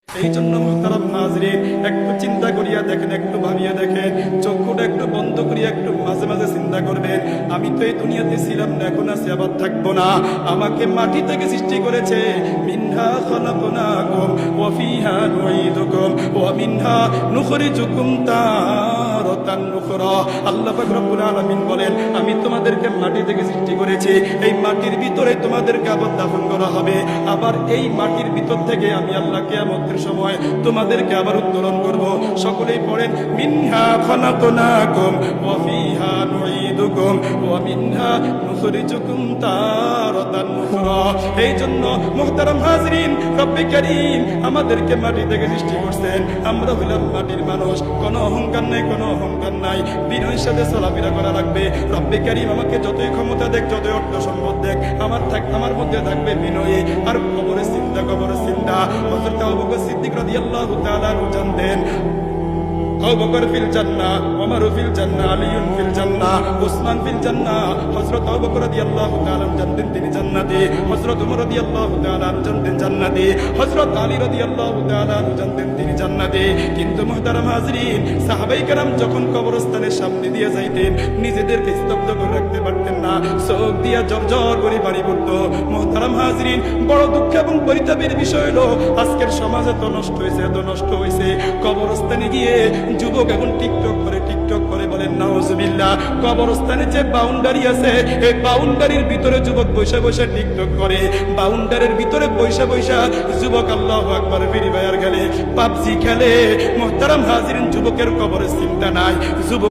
এই জন্য মুহতারাম হাজরিন, একটু চিন্তা করিয়া দেখেন, একটু ভাবিয়া দেখেন, চক্ষুটা একটু বন্ধ করিয়া একটু মাঝে মাঝে চিন্তা করবেন, আমি তো এই দুনিয়াতে ছিলাম না, এখন আছি, আবার থাকবো না। আমাকে মাটি থেকে সৃষ্টি করেছে, মিনহা খলাকনাকুম ওয়া ফিহা নুঈদুকুম ওয়া মিনহা নুখরিজুকুম তারাতান উখরা। আল্লাহ পাক রব্বুল আলামিন বলেন, আমি তোমাদেরকে মাটি থেকে সৃষ্টি করেছি, এই মাটির ভিতরে তোমাদেরকে আবার দাফন করা হবে, আবার এই মাটির ভিতর থেকে আমি আল্লাহ কিয়ামতের সময় তোমাদেরকে আবার উত্তোলন করব। সকলেই পড়েন, মিনহা খলাকনাকুম ওয়া ফিহা নুঈদুকুম ওয়া মিনহা নুখরিজুকুম তারাতান উখরা। এই জন্য মুহতারাম হাজরিন, রব্বে কারীম আমাদেরকে মাটি থেকে সৃষ্টি করছেন, আমরা হইলাম মাটির মানুষ, কোনো অহংকার নাই, কোনো অহংকার নাই, বিনয়ের সাথে চলাফেরা করা লাগবে। রব্বে কারীম আমাকে যতই ক্ষমতা দেখ, যতই অর্থ সম্পদ দেখ, আমার মধ্যে থাকবে বিনয়ী। আর কবরের চিন্তা, কবরের চিন্তা হযরত আবু বকর সিদ্দিক রাদিয়াল্লাহু তাআলা জানতেন, আবু বকর ফিল জান্নাহ, ওমর ফিল জান্নাহ, আলী ফিল জান্নাহ, উসমান ফিল জান্নাহ। হযরত আবু বকর রাদিয়াল্লাহু তাআলা জানতেন তিনি জান্নাতি, হযরত ওমর রাদিয়াল্লাহু তাআলা জানতেন জান্নাতি, হযরত আলী রাদিয়াল্লাহু তাআলা জানতেন তিনি জান্নাতি। কিন্তু মুহতারাম হাজরিন, সাহাবায়ে কেরাম যখন কবরস্থানের সামনে দিয়ে যাইতেন, নিজেদেরকে স্তব্ধ করে রাখতে পারতেন না, চোখ দিয়া জর্জর করে পানি পড়তো। মুহতারাম হাজরিন, বড় দুঃখ এবং পরিতাপের বিষয় হলো, আজকের সমাজ এত নষ্ট হয়েছে, এত নষ্ট হয়েছে, কবরস্থানে গিয়ে যুবক এখন টিকটক করে বলেন নাউজুবিল্লাহ। কবরস্থানে যে বাউন্ডারি আছে, এই বাউন্ডারির ভিতরে যুবক বৈশা বৈশা টিকটক করে, বাউন্ডারির ভিতরে বৈশা বৈশা যুবক আল্লাহু আকবার ফ্রি ফায়ার খেলে, পাবজি খেলে। মুহতারাম হাজিরিন, যুবকের কবরের চিন্তা নাই, যুবক